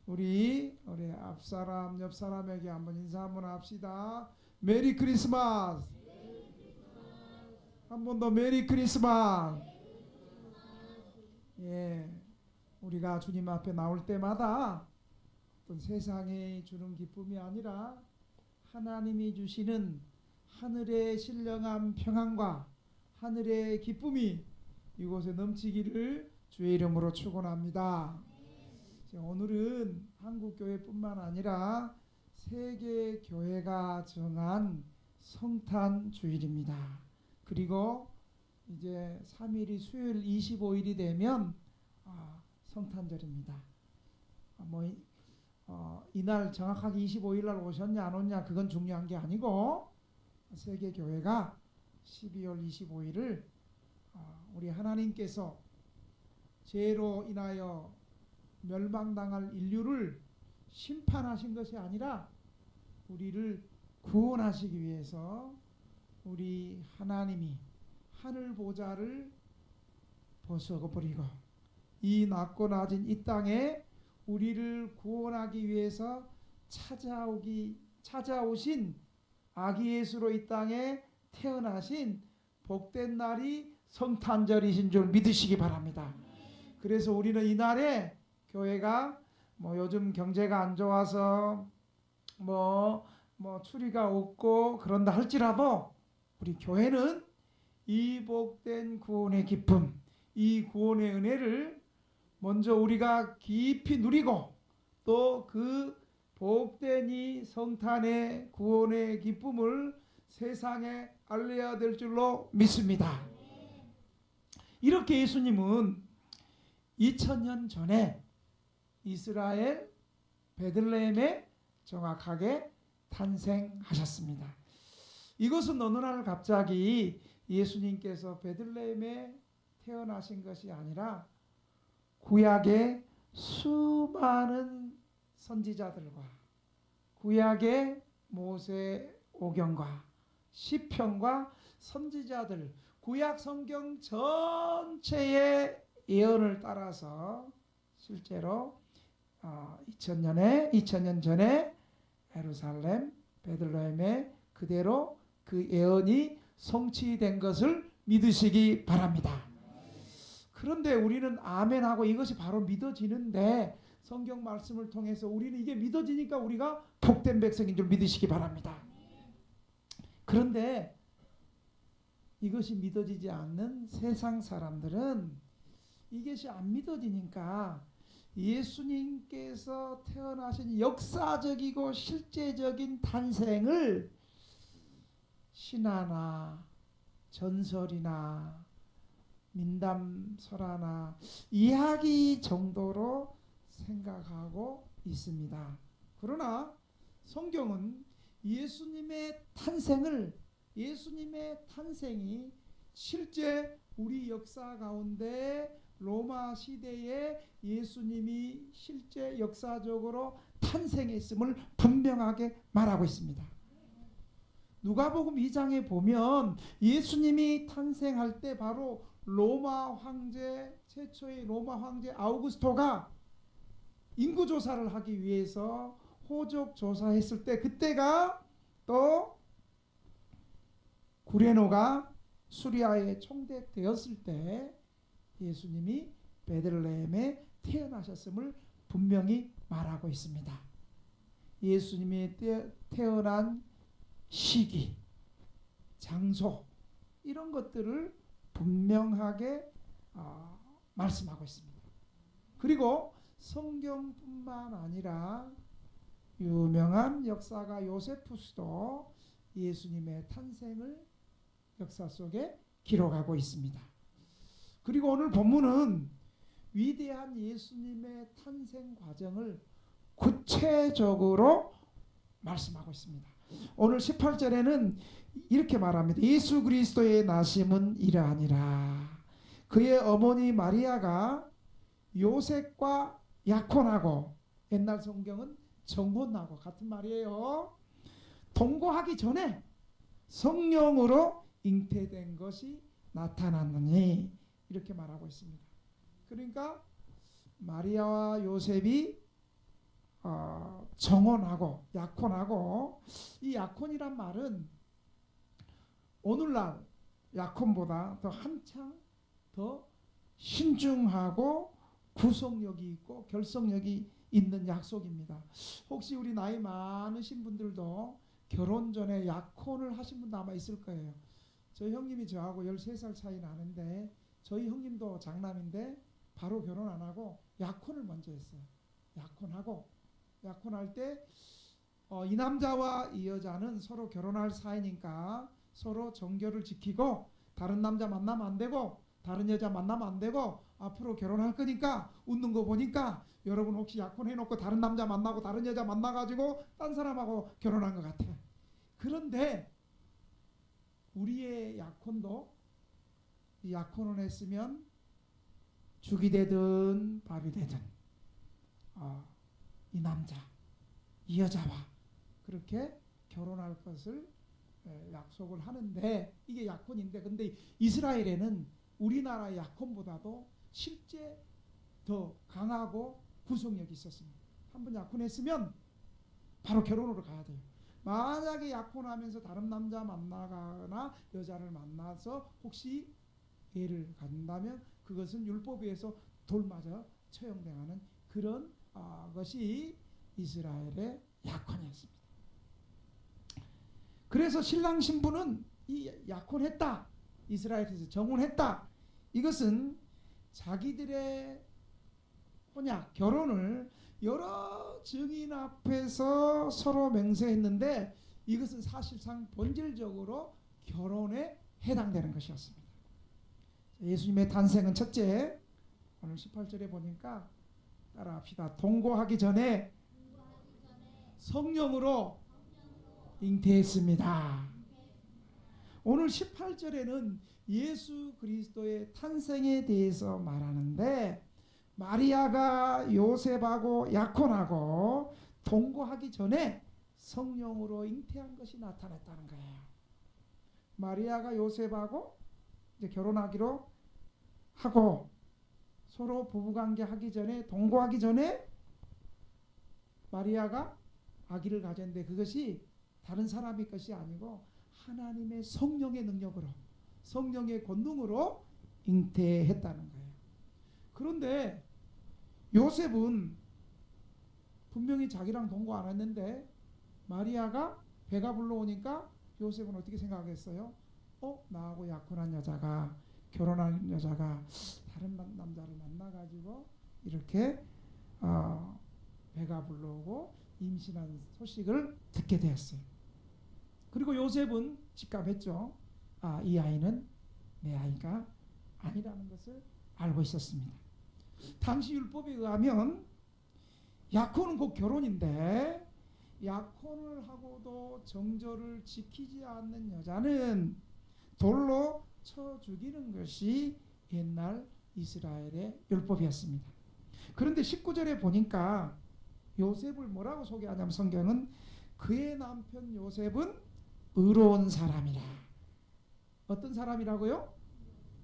우리 앞사람 옆 사람에게 한번 인사 한번 합시다. 메리 크리스마스. 한 번 더 메리 크리스마스. 예, 우리가 주님 앞에 나올 때마다 어떤 세상이 주는 기쁨이 아니라 하나님이 주시는 하늘의 신령한 평안과 하늘의 기쁨이 이곳에 넘치기를 주의 이름으로 축원합니다. 오늘은 한국교회뿐만 아니라 세계 교회가 정한 성탄 주일입니다. 그리고 이제 3일이 수요일 25일이 되면 성탄절입니다. 이날 정확하게 25일 날 오셨냐 안 오냐 그건 중요한 게 아니고 세계 교회가 12월 25일을 우리 하나님께서 죄로 인하여 멸망당할 인류를 심판하신 것이 아니라 우리를 구원하시기 위해서 우리 하나님이 하늘 보좌를 벗어버리고 이 낮고 낮은 이 땅에 우리를 구원하기 위해서 찾아오신 아기 예수로 이 땅에 태어나신 복된 날이 성탄절이신 줄 믿으시기 바랍니다. 그래서 우리는 이날에 교회가 요즘 경제가 안 좋아서 추리가 없고 그런다 할지라도 우리 교회는 이 복된 구원의 기쁨, 이 구원의 은혜를 먼저 우리가 깊이 누리고 또 그 복된 이 성탄의 구원의 기쁨을 세상에 알려야 될 줄로 믿습니다. 이렇게 예수님은 2000년 전에 이스라엘 베들레헴에 정확하게 탄생하셨습니다. 이것은 어느 날 갑자기 예수님께서 베들레헴에 태어나신 것이 아니라 구약의 수많은 선지자들과 구약의 모세오경과 시편과 선지자들 구약 성경 전체의 예언을 따라서 실제로 2000년 전에 예루살렘 베들레헴에 그대로 그 예언이 성취된 것을 믿으시기 바랍니다. 그런데 우리는 아멘하고 이것이 바로 믿어지는데 성경 말씀을 통해서 우리는 이게 믿어지니까 우리가 복된 백성인 줄 믿으시기 바랍니다. 그런데 이것이 믿어지지 않는 세상 사람들은 이것이 안 믿어지니까 예수님께서 태어나신 역사적이고 실제적인 탄생을 신화나 전설이나 민담설화나 이야기 정도로 생각하고 있습니다. 그러나 성경은 예수님의 탄생이 실제 우리 역사 가운데 로마 시대에 예수님이 실제 역사적으로 탄생했음을 분명하게 말하고 있습니다. 누가복음 2장에 보면 예수님이 탄생할 때 바로 최초의 로마 황제 아우구스토가 인구조사를 하기 위해서 호적조사했을 때 그때가 또 구레노가 수리아에 총독되었을 때 예수님이 베들레헴에 태어나셨음을 분명히 말하고 있습니다. 예수님이 태어난 시기, 장소 이런 것들을 분명하게 말씀하고 있습니다. 그리고 성경뿐만 아니라 유명한 역사가 요세푸스도 예수님의 탄생을 역사 속에 기록하고 있습니다. 그리고 오늘 본문은 위대한 예수님의 탄생 과정을 구체적으로 말씀하고 있습니다. 오늘 18절에는 이렇게 말합니다. 예수 그리스도의 나심은 이러하니라. 그의 어머니 마리아가 요셉과 약혼하고, 옛날 성경은 정혼하고 같은 말이에요. 동거하기 전에 성령으로 잉태된 것이 나타났느니 이렇게 말하고 있습니다. 그러니까 마리아와 요셉이 정혼하고 약혼하고, 이 약혼이란 말은 오늘날 약혼보다 더 한창 더 신중하고 구속력이 있고 결속력이 있는 약속입니다. 혹시 우리 나이 많으신 분들도 결혼 전에 약혼을 하신 분도 아마 있을 거예요. 저희 형님이 저하고 13살 차이 나는데, 저희 형님도 장남인데 바로 결혼 안 하고 약혼을 먼저 했어요. 약혼할 때 이 남자와 이 여자는 서로 결혼할 사이니까 서로 정결을 지키고 다른 남자 만나면 안 되고 다른 여자 만나면 안 되고 앞으로 결혼할 거니까, 웃는 거 보니까 여러분 혹시 약혼해놓고 다른 남자 만나고 다른 여자 만나가지고 딴 사람하고 결혼한 것 같아. 그런데 우리의 약혼도, 이 약혼을 했으면 죽이 되든 밥이 되든 이 남자 이 여자와 그렇게 결혼할 것을 약속을 하는데, 이게 약혼인데, 근데 이스라엘에는 우리나라 약혼보다도 실제 더 강하고 구속력이 있었습니다. 한번 약혼했으면 바로 결혼으로 가야 돼요. 만약에 약혼하면서 다른 남자 만나거나 여자를 만나서 혹시 애를 갖는다면 그것은 율법에 의해서 돌 맞아 처형당하는 그런 것이 이스라엘의 약혼이었습니다. 그래서 신랑 신부는 이 약혼했다, 이스라엘에서 정혼했다, 이것은 자기들의 혼약, 결혼을 여러 증인 앞에서 서로 맹세했는데, 이것은 사실상 본질적으로 결혼에 해당되는 것이었습니다. 예수님의 탄생은 첫째, 오늘 18절에 보니까 따라합시다. 동거하기 전에 성령으로 잉태했습니다. 오늘 18절에는 예수 그리스도의 탄생에 대해서 말하는데, 마리아가 요셉하고 약혼하고 동거하기 전에 성령으로 잉태한 것이 나타났다는 거예요. 마리아가 요셉하고 이제 결혼하기로 하고 서로 부부관계 하기 전에, 동거하기 전에 마리아가 아기를 가졌는데, 그것이 다른 사람의 것이 아니고 하나님의 성령의 능력으로, 성령의 권능으로 잉태했다는 거예요. 그런데 요셉은 분명히 자기랑 동거 안 했는데 마리아가 배가 불러오니까 요셉은 어떻게 생각했어요? 나하고 약혼한 여자가, 결혼한 여자가 다른 남자를 만나가지고 이렇게 배가 불러오고 임신한 소식을 듣게 되었어요. 그리고 요셉은 직감했죠. 이 아이는 내 아이가 아니라는 것을 알고 있었습니다. 당시 율법에 의하면 약혼은 곧 결혼인데, 약혼을 하고도 정절을 지키지 않는 여자는 돌로 쳐 죽이는 것이 옛날 이스라엘의 율법이었습니다. 그런데 19절에 보니까 요셉을 뭐라고 소개하냐면, 성경은 그의 남편 요셉은 의로운 사람이라. 어떤 사람이라고요?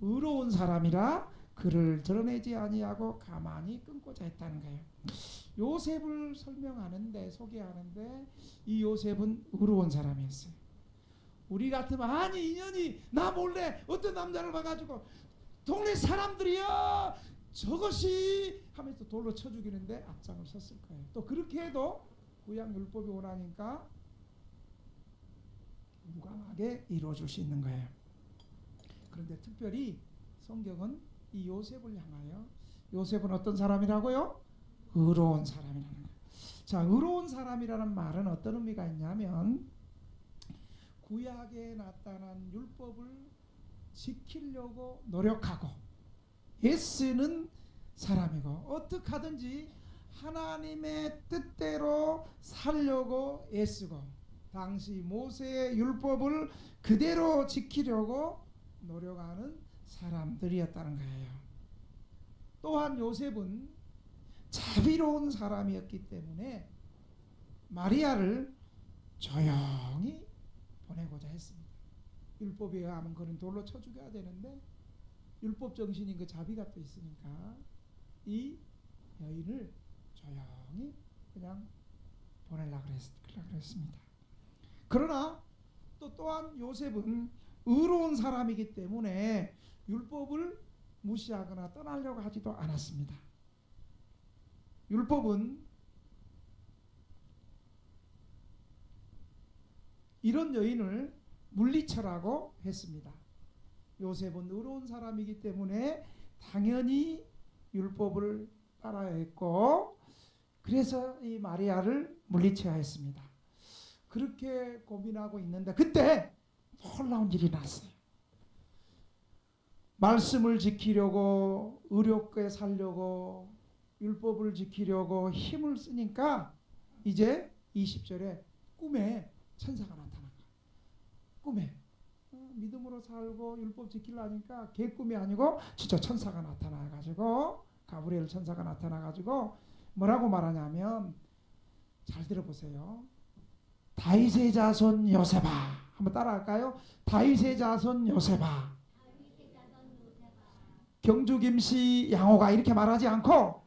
의로운 사람이라 그를 드러내지 아니하고 가만히 끊고자 했다는 거예요. 요셉을 설명하는데, 소개하는데, 이 요셉은 의로운 사람이었어요. 우리 같으면 아니 인연이 나 몰래 어떤 남자를 봐가지고 동네 사람들이야 저것이 하면서 돌로 쳐 죽이는데 앞장을 섰을 거예요. 또 그렇게 해도 구약 율법이 원하니까 무감하게 이루어질 수 있는 거예요. 그런데 특별히 성경은 이 요셉을 향하여, 요셉은 어떤 사람이라고요? 의로운 사람이라는 거예요. 자, 의로운 사람이라는 말은 어떤 의미가 있냐면, 구약에 나타난 율법을 지키려고 노력하고 애쓰는 사람이고, 어떻게 하든지 하나님의 뜻대로 살려고 애쓰고, 당시 모세의 율법을 그대로 지키려고 노력하는 사람들이었다는 거예요. 또한 요셉은 자비로운 사람이었기 때문에 마리아를 조용히 보내고자 했습니다. 율법에 의하면 그는 돌로 쳐 죽여야 되는데, 율법 정신인 그 자비가 또 있으니까 이 여인을 조용히 그냥 보내려고 그랬습니다. 그러나 또한 요셉은 의로운 사람이기 때문에 율법을 무시하거나 떠나려고 하지도 않았습니다. 율법은 이런 여인을 물리쳐라고 했습니다. 요셉은 의로운 사람이기 때문에 당연히 율법을 따라야 했고, 그래서 이 마리아를 물리쳐야 했습니다. 그렇게 고민하고 있는데 그때 놀라운 일이 났어요. 말씀을 지키려고, 의롭게 살려고, 율법을 지키려고 힘을 쓰니까 이제 20절에 꿈에 천사가 나타난 거예요. 꿈에 믿음으로 살고 율법 지키려니까 개꿈이 아니고 진짜 천사가 나타나가지고, 가브리엘 천사가 나타나가지고 뭐라고 말하냐면, 잘 들어보세요. 다윗의 자손 요셉아, 한번 따라할까요? 다윗의 자손 요셉아, 경주 김씨 양호가, 이렇게 말하지 않고,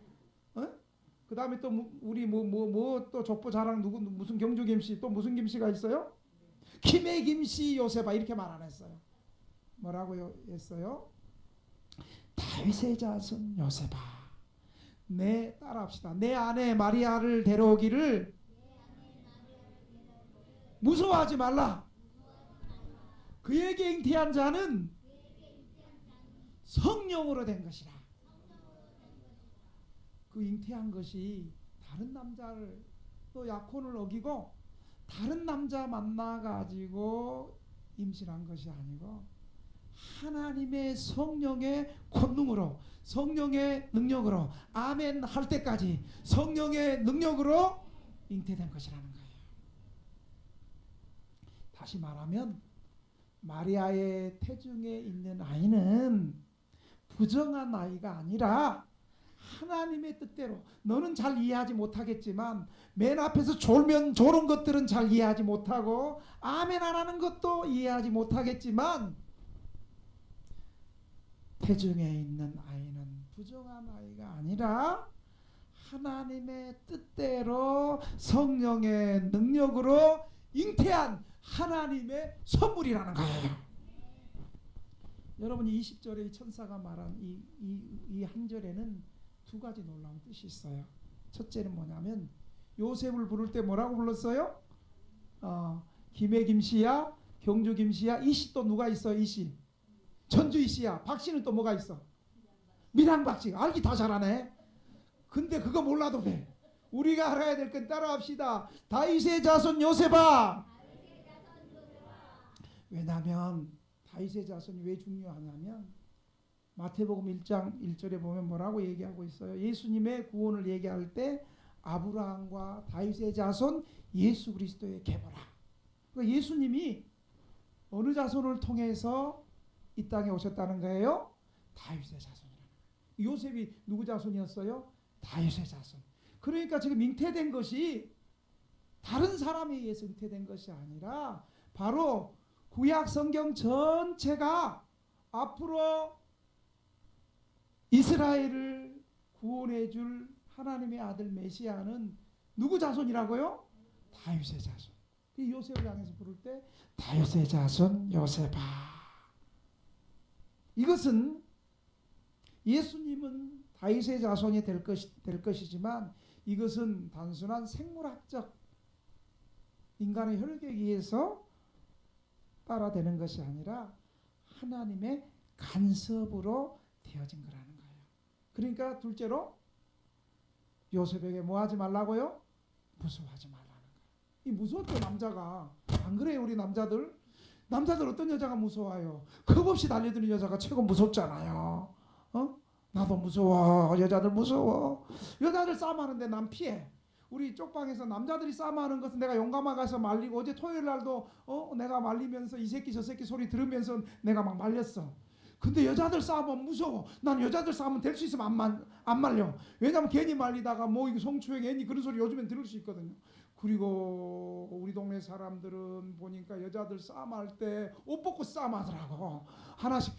그 다음에 또 우리 또 족보 자랑 누구 무슨 경주 김씨, 또 무슨 김씨가 있어요? 김해 김씨 요셉아, 이렇게 말 안 했어요. 뭐라고 했어요? 다윗의 자손 요셉아, 따라합시다. 내 아내 마리아를 데려오기를 무서워하지 말라. 그에게 잉태한 자는 성령으로 된 것이라. 그 잉태한 것이 다른 남자를, 또 약혼을 어기고 다른 남자 만나가지고 임신한 것이 아니고 하나님의 성령의 권능으로, 성령의 능력으로, 아멘 할 때까지 성령의 능력으로 잉태된 것이라는 거예요. 다시 말하면 마리아의 태중에 있는 아이는 부정한 아이가 아니라 하나님의 뜻대로, 너는 잘 이해하지 못하겠지만 맨 앞에서 졸면 졸은 것들은 잘 이해하지 못하고 아멘 안 하는 것도 이해하지 못하겠지만, 태중에 있는 아이는 부정한 아이가 아니라 하나님의 뜻대로 성령의 능력으로 잉태한 하나님의 선물이라는 거예요. 여러분이 20절에 천사가 말한 이 한 절에는 두 가지 놀라운 뜻이 있어요. 첫째는 뭐냐면, 요셉을 부를 때 뭐라고 불렀어요? 김해 김씨야, 경주 김씨야, 이씨 또 누가 있어? 이씨, 전주 이씨야. 박씨는 또 뭐가 있어? 밀양 박씨. 알기 다 잘하네. 근데 그거 몰라도 돼. 우리가 알아야 될 건 따라합시다. 다윗의 자손 요셉아. 왜냐하면 다윗의 자손이 왜 중요하냐면, 마태복음 1장 1절에 보면 뭐라고 얘기하고 있어요? 예수님의 구원을 얘기할 때 아브라함과 다윗의 자손 예수 그리스도의 계보라. 그러니까 예수님이 어느 자손을 통해서 이 땅에 오셨다는 거예요? 다윗의 자손이라는 거예요. 요셉이 누구 자손이었어요? 다윗의 자손. 그러니까 지금 잉태된 것이 다른 사람에 의해서 잉태된 것이 아니라 바로 구약 성경 전체가 앞으로 이스라엘을 구원해 줄 하나님의 아들 메시아는 누구 자손이라고요? 다윗의 자손. 요셉을 향해서 부를 때 다윗의 자손 요셉아. 이것은 예수님은 다윗의 자손이 될 것이지만, 이것은 단순한 생물학적 인간의 혈육에 의해서 따라되는 것이 아니라 하나님의 간섭으로 되어진 거라는 거예요. 그러니까 둘째로 요셉에게 뭐 하지 말라고요? 무서워하지 말라는 거예요. 이 무서웠죠, 남자가. 안 그래요? 우리 남자들 어떤 여자가 무서워요? 겁없이 달려드는 여자가 최고 무섭잖아요. 나도 무서워. 여자들 무서워. 여자들 싸움하는데 난 피해. 우리 쪽방에서 남자들이 싸움하는 것은 내가 용감하게 가서 말리고, 어제 토요일 날도 내가 말리면서 이 새끼 저 새끼 소리 들으면서 내가 막 말렸어. 근데 여자들 싸우면 무서워. 난 여자들 싸우면 될 수 있으면 안 말려. 왜냐면 괜히 말리다가 뭐 이거 성추행 괜히 그런 소리 요즘엔 들을 수 있거든요. 그리고 우리 동네 사람들은 보니까 여자들 싸움할 때 옷 벗고 싸움하더라고. 하나씩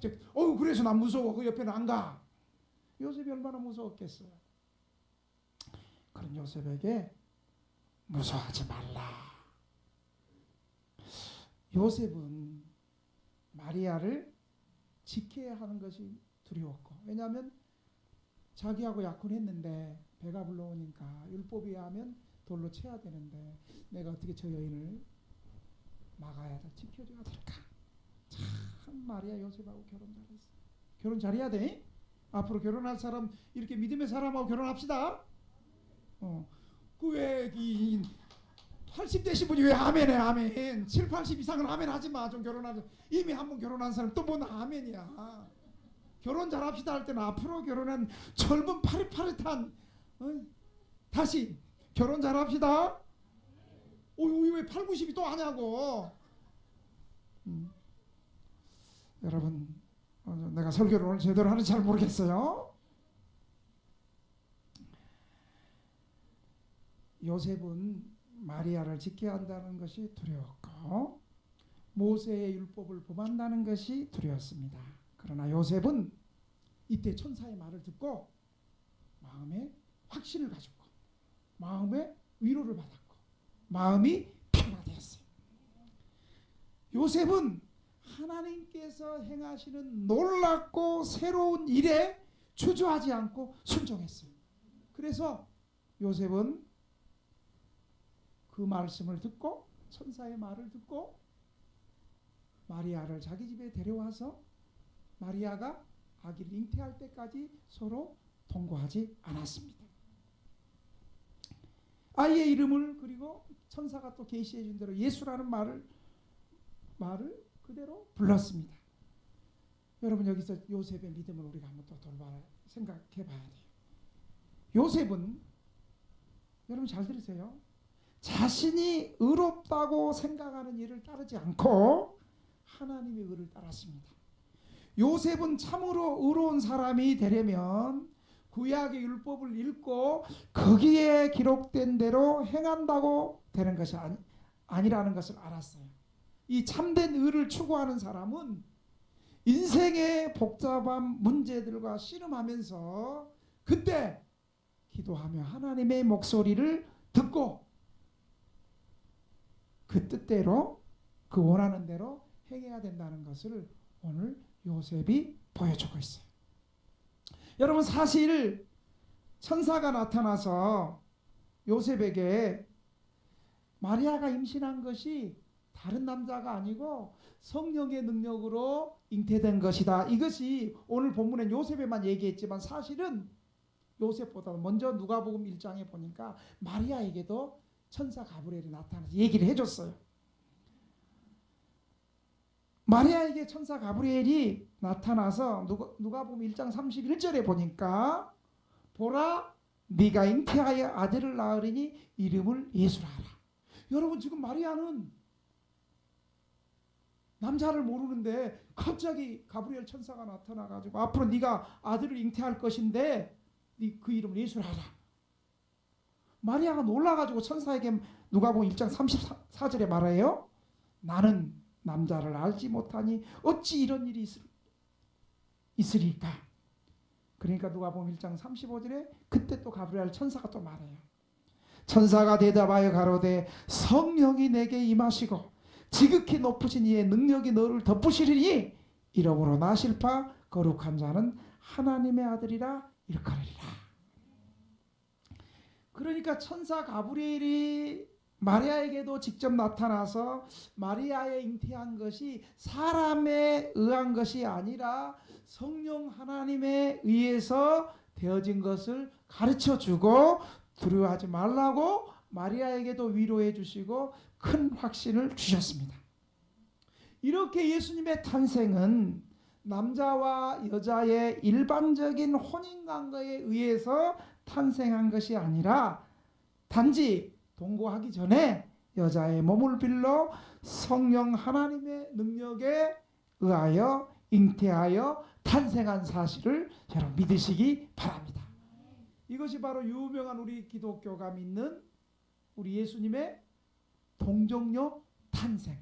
그래서 난 무서워. 그 옆에는 안 가. 요셉이 얼마나 무서웠겠어요. 그런 요셉에게 무서워하지 말라. 요셉은 마리아를 지켜야 하는 것이 두려웠고, 왜냐하면 자기하고 약혼했는데 배가 불러오니까 율법에 의하면 돌로 쳐야 되는데 내가 어떻게 저 여인을 막아야 돼, 지켜줘야 될까? 참 마리아 요셉하고 결혼 잘했어. 결혼 잘해야 돼. 앞으로 결혼할 사람, 이렇게 믿음의 사람하고 결혼합시다. 그 왜 80 되신 분이 왜 아멘해? 아멘. 7, 80 이상은 아멘 하지 마. 좀 결혼하자. 이미 한 번 결혼한 사람 또 뭔 아멘이야. 결혼 잘합시다 할 때는 앞으로 결혼한 젊은 파릇파릇한 다시 결혼 잘합시다. 왜 8, 90이 또 하냐고. 여러분, 내가 설교를 오늘 제대로 하는지 잘 모르겠어요. 요셉은 마리아를 지켜야 한다는 것이 두려웠고 모세의 율법을 범한다는 것이 두려웠습니다. 그러나 요셉은 이때 천사의 말을 듣고 마음에 확신을 가졌고 마음에 위로를 받았고 마음이 평화되었어요. 요셉은 하나님께서 행하시는 놀랍고 새로운 일에 주저하지 않고 순종했어요. 그래서 요셉은 그 말씀을 듣고 천사의 말을 듣고 마리아를 자기 집에 데려와서 마리아가 아기를 잉태할 때까지 서로 동거하지 않았습니다. 아이의 이름을 그리고 천사가 또 계시해 준 대로 예수라는 말을 그대로 불렀습니다. 여러분, 여기서 요셉의 믿음을 우리가 한번 또 돌아봐 생각해 봐야 돼요. 요셉은, 여러분 잘 들으세요, 자신이 의롭다고 생각하는 일을 따르지 않고 하나님의 의를 따랐습니다. 요셉은 참으로 의로운 사람이 되려면 구약의 율법을 읽고 거기에 기록된 대로 행한다고 되는 것이 아니라는 것을 알았어요. 이 참된 의를 추구하는 사람은 인생의 복잡한 문제들과 씨름하면서 그때 기도하며 하나님의 목소리를 듣고 그 뜻대로, 그 원하는 대로 행해야 된다는 것을 오늘 요셉이 보여주고 있어요. 여러분, 사실 천사가 나타나서 요셉에게 마리아가 임신한 것이 다른 남자가 아니고 성령의 능력으로 잉태된 것이다, 이것이 오늘 본문엔 요셉에만 얘기했지만 사실은 요셉보다 먼저 누가복음 1장에 보니까 마리아에게도 천사 가브리엘이 나타나서 얘기를 해줬어요. 마리아에게 천사 가브리엘이 나타나서 누가복음 1장 31절에 보니까 보라, 네가 잉태하여 아들을 낳으리니 이름을 예수라 하라. 여러분, 지금 마리아는 남자를 모르는데 갑자기 가브리엘 천사가 나타나가지고 앞으로 네가 아들을 잉태할 것인데 그 이름을 예수라 하라. 마리아가 놀라가지고 천사에게 누가복음 1장 34절에 말해요. 나는 남자를 알지 못하니 어찌 이런 일이 있으리까. 그러니까 누가복음 1장 35절에 그때 또 가브리엘 천사가 또 말해요. 천사가 대답하여 가로되 성령이 내게 임하시고 지극히 높으신 이의 능력이 너를 덮으시리니 이러므로 나실 바 거룩한 자는 하나님의 아들이라 일컬으리라. 그러니까 천사 가브리엘이 마리아에게도 직접 나타나서 마리아의 잉태한 것이 사람에 의한 것이 아니라 성령 하나님에 의해서 되어진 것을 가르쳐주고 두려워하지 말라고 마리아에게도 위로해 주시고 큰 확신을 주셨습니다. 이렇게 예수님의 탄생은 남자와 여자의 일반적인 혼인관계에 의해서 탄생한 것이 아니라 단지 동거하기 전에 여자의 몸을 빌려 성령 하나님의 능력에 의하여 잉태하여 탄생한 사실을 여러분 믿으시기 바랍니다. 이것이 바로 유명한 우리 기독교가 믿는 우리 예수님의 동정녀 탄생.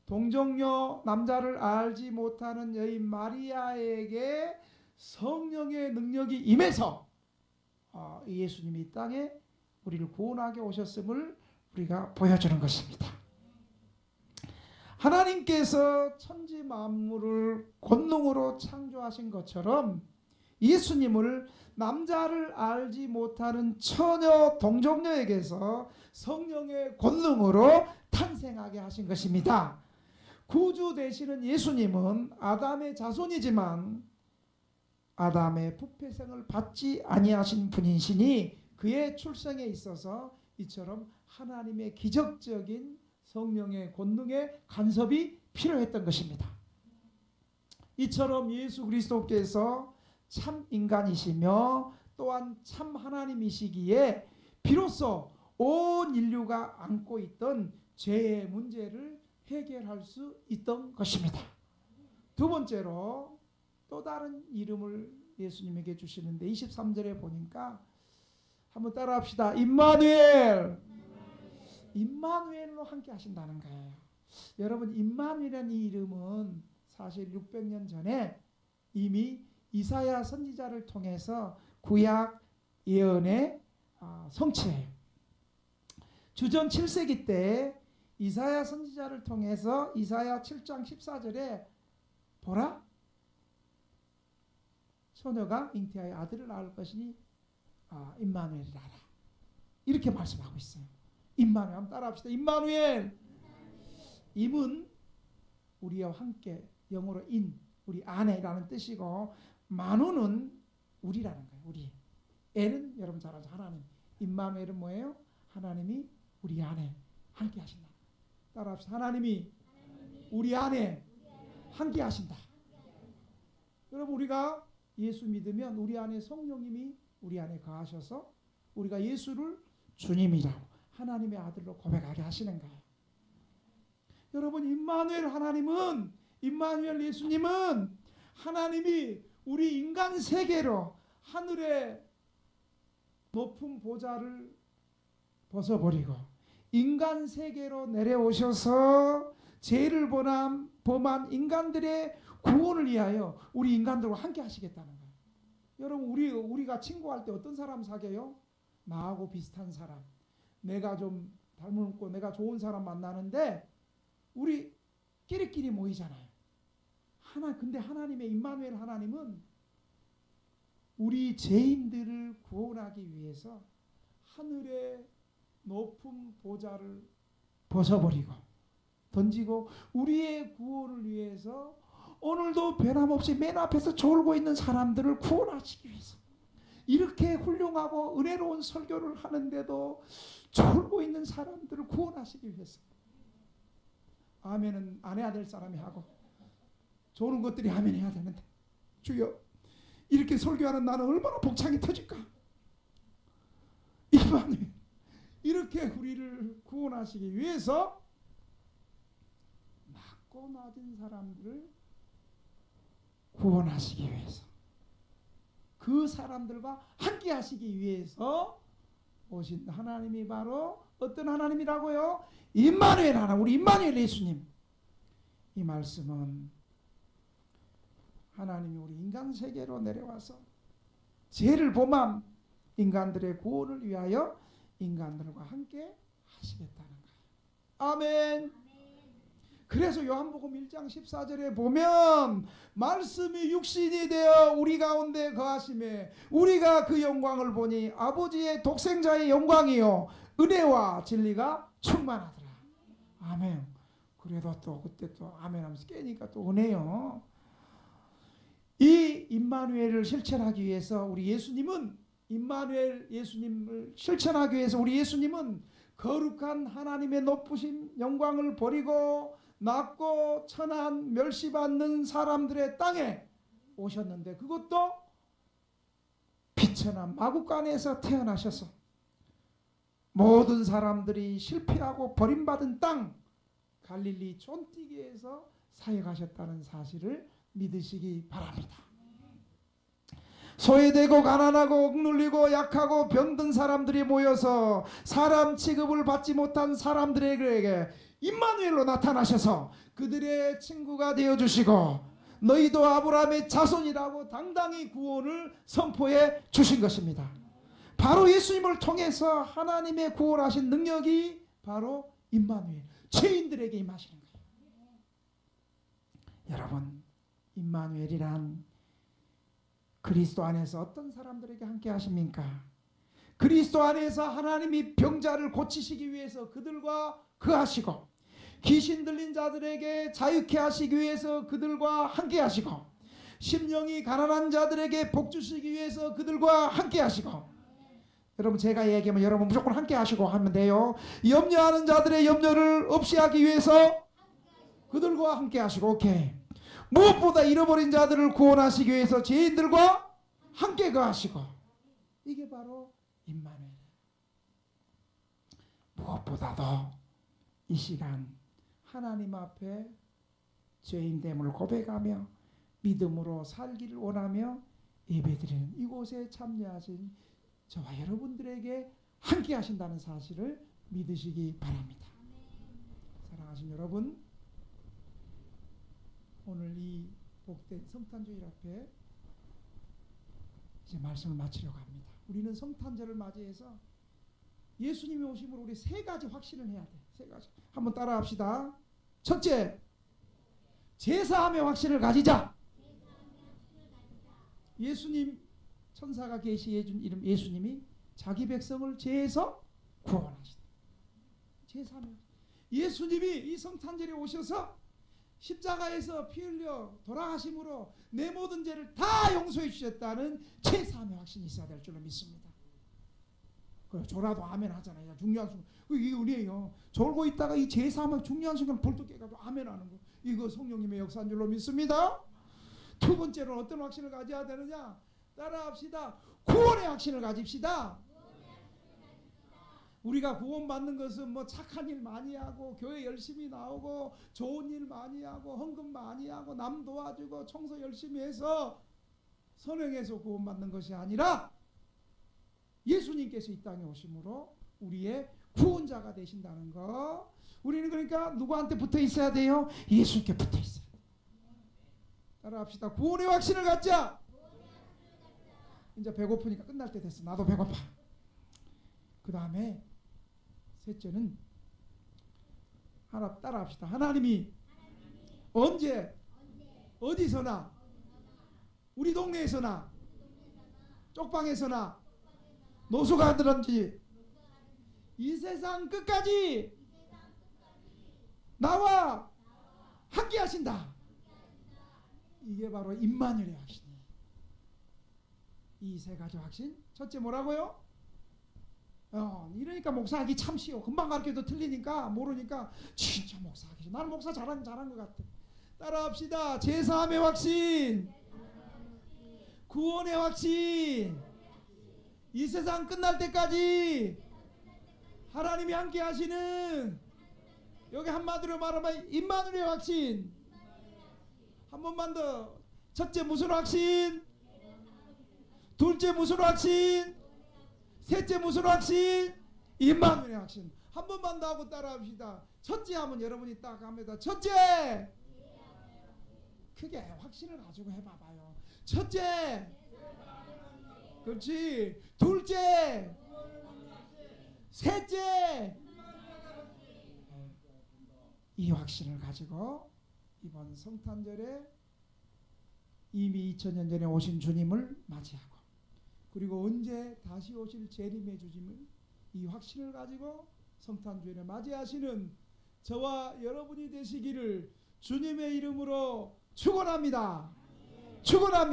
동정녀, 남자를 알지 못하는 여인 마리아에게 성령의 능력이 임해서 예수님이 이 땅에 우리를 구원하게 오셨음을 우리가 보여주는 것입니다. 하나님께서 천지 만물을 권능으로 창조하신 것처럼 예수님을 남자를 알지 못하는 처녀 동정녀에게서 성령의 권능으로 탄생하게 하신 것입니다. 구주 되시는 예수님은 아담의 자손이지만 아담의 부패생을 받지 아니하신 분이시니 그의 출생에 있어서 이처럼 하나님의 기적적인 성령의 권능의 간섭이 필요했던 것입니다. 이처럼 예수 그리스도께서 참 인간이시며 또한 참 하나님이시기에 비로소 온 인류가 안고 있던 죄의 문제를 해결할 수 있던 것입니다. 두 번째로 또 다른 이름을 예수님에게 주시는데 23절에 보니까 한번 따라합시다. 임마누엘. 임마누엘로 함께 하신다는 거예요. 여러분, 임마누엘이라는 이 이름은 사실 600년 전에 이미 이사야 선지자를 통해서 구약 예언의 성취예요. 주전 7세기 때 이사야 선지자를 통해서 이사야 7장 14절에 보라, 처녀가 잉태하여 아들을 낳을 것이니 임마누엘이라라, 이렇게 말씀하고 있어요. 임마누엘, 한번 따라합시다. 임마누엘. 임은 우리와 함께, 영어로 인, 우리 안에라는 뜻이고, 마누는 우리라는 거예요. 우리. 엘은 여러분 잘 아죠. 하나님. 임마누엘은 뭐예요? 하나님이 우리 안에 함께 하신다. 따라합시다. 하나님이 우리 안에 함께 하신다. 여러분, 우리가 예수 믿으면 우리 안에 성령님이 우리 안에 거하셔서 우리가 예수를 주님이라고 하나님의 아들로 고백하게 하시는 거예요. 여러분, 임마누엘 하나님은, 임마누엘 예수님은 하나님이 우리 인간 세계로 하늘의 높은 보좌를 벗어버리고 인간 세계로 내려오셔서 죄를 범한 인간들의 구원을 위하여 우리 인간들과 함께 하시겠다는 거예요. 여러분, 우리가 친구할 때 어떤 사람 사귀어요? 나하고 비슷한 사람, 내가 좀 닮고 내가 좋은 사람 만나는데 우리 끼리끼리 모이잖아요. 근데 하나님의 임마누엘 하나님은 우리 죄인들을 구원하기 위해서 하늘의 높은 보좌를 벗어버리고 던지고 우리의 구원을 위해서 오늘도 변함없이 맨 앞에서 졸고 있는 사람들을 구원하시기 위해서, 이렇게 훌륭하고 은혜로운 설교를 하는데도 졸고 있는 사람들을 구원하시기 위해서. 아멘은 안 해야 될 사람이 하고 조는 것들이 아멘 해야 되는데, 주여, 이렇게 설교하는 나는 얼마나 복창이 터질까. 임마누엘, 이렇게 우리를 구원하시기 위해서 낮고 낮은 사람들을 구원하시기 위해서, 그 사람들과 함께 하시기 위해서 오신 하나님이 바로 어떤 하나님이라고요? 임마누엘 하나님, 우리 임마누엘 예수님. 이 말씀은 하나님이 우리 인간 세계로 내려와서 죄를 범한 인간들의 구원을 위하여 인간들과 함께 하시겠다는 거예요. 아멘. 그래서 요한복음 1장 14절에 보면 말씀이 육신이 되어 우리 가운데 거하심에 우리가 그 영광을 보니 아버지의 독생자의 영광이요 은혜와 진리가 충만하더라. 아멘. 그래도 또 그때 또 아멘 하면서 깨니까 또 은혜요. 이 임마누엘을 실천하기 위해서 우리 예수님은, 임마누엘 예수님을 실천하기 위해서 우리 예수님은 거룩한 하나님의 높으신 영광을 버리고 낮고 천한 멸시받는 사람들의 땅에 오셨는데, 그것도 비천한 마구간에서 태어나셔서 모든 사람들이 실패하고 버림받은 땅 갈릴리 촌티기에서 사역하셨다는 사실을 믿으시기 바랍니다. 소외되고 가난하고 억눌리고 약하고 병든 사람들이 모여서 사람 취급을 받지 못한 사람들에게 임마누엘로 나타나셔서 그들의 친구가 되어주시고 너희도 아브라함의 자손이라고 당당히 구원을 선포해 주신 것입니다. 바로 예수님을 통해서 하나님의 구원하신 능력이 바로 임마누엘, 죄인들에게 임하시는 거예요. 여러분, 임마누엘이란 그리스도 안에서 어떤 사람들에게 함께 하십니까? 그리스도 안에서 하나님이 병자를 고치시기 위해서 그들과 거하시고, 귀신 들린 자들에게 자유케 하시기 위해서 그들과 함께 하시고, 심령이 가난한 자들에게 복 주시기 위해서 그들과 함께 하시고, 여러분 제가 얘기하면 여러분 무조건 함께 하시고 하면 돼요. 염려하는 자들의 염려를 없이 하기 위해서 그들과 함께 하시고, 오케이. 무엇보다 잃어버린 자들을 구원하시기 위해서 죄인들과 함께 거하시고, 이게 바로 임마누엘. 무엇보다도 이 시간 하나님 앞에 죄인됨을 고백하며 믿음으로 살기를 원하며 예배드리는 이곳에 참여하신 저와 여러분들에게 함께 하신다는 사실을 믿으시기 바랍니다. 사랑하신 여러분, 오늘 이 복된 성탄주일 앞에 이제 말씀을 마치려고 합니다. 우리는 성탄절을 맞이해서 예수님이 오심으로 우리 세 가지 확신을 해야 돼. 세 가지. 한번 따라합시다. 첫째, 제사함의 확신을 가지자. 예수님, 천사가 계시해 준 이름 예수님이 자기 백성을 죄에서 구원하시다. 제사함의 예수님이 이 성탄절에 오셔서 십자가에서 피 흘려 돌아가심으로 내 모든 죄를 다 용서해 주셨다는 제사함의 확신이 있어야 될 줄로 믿습니다. 졸아도 아멘 하잖아요. 중요한 순간. 이게 은혜예요. 졸고 있다가 이 제사함의 중요한 순간 벌떡 깨가지고 아멘 하는 거. 이거 성령님의 역사인 줄로 믿습니다. 두 번째로는 어떤 확신을 가져야 되느냐? 따라합시다. 구원의 확신을 가집시다. 우리가 구원받는 것은 뭐 착한 일 많이 하고 교회 열심히 나오고 좋은 일 많이 하고 헌금 많이 하고 남 도와주고 청소 열심히 해서 선행해서 구원받는 것이 아니라 예수님께서 이 땅에 오심으로 우리의 구원자가 되신다는 거. 우리는 그러니까 누구한테 붙어 있어야 돼요? 예수님께 붙어 있어야 돼요. 따라합시다. 구원의 확신을 갖자. 이제 배고프니까 끝날 때 됐어. 나도 배고파. 그 다음에 셋째는 하나 따라합시다. 하나님이 언제 어디서나 우리 동네에서나 쪽방에서나 노수가 들었지 이 세상 끝까지 나와 함께 하신다. 이게 바로 임마누엘의 확신이에요. 이 세 가지 확신. 첫째 뭐라고요? 이러니까 목사하기 참 쉬워. 금방 가르쳐도 틀리니까 모르니까 진짜 목사하기 쉬워. 나는 목사 잘한 것 같아. 따라합시다. 제사함의 확신, 구원의 확신, 이 세상 끝날 때까지 하나님이 함께 하시는, 여기 한마디로 말하면 임마누엘의 확신. 한 번만 더. 첫째 무슨 확신? 둘째 무슨 확신? 셋째 무슨 확신? 임마누엘의 확신. 한 번만 더 하고 따라합시다. 첫째 하면 여러분이 딱 합니다. 첫째. 크게 확신을 가지고 해봐봐요. 첫째. 그렇지. 둘째. 셋째. 이 확신을 가지고 이번 성탄절에 이미 2000년 전에 오신 주님을 맞이하고, 그리고 언제 다시 오실 재림의 주님을 이 확신을 가지고 성탄주일에 맞이하시는 저와 여러분이 되시기를 주님의 이름으로 축원합니다. 축원합니다.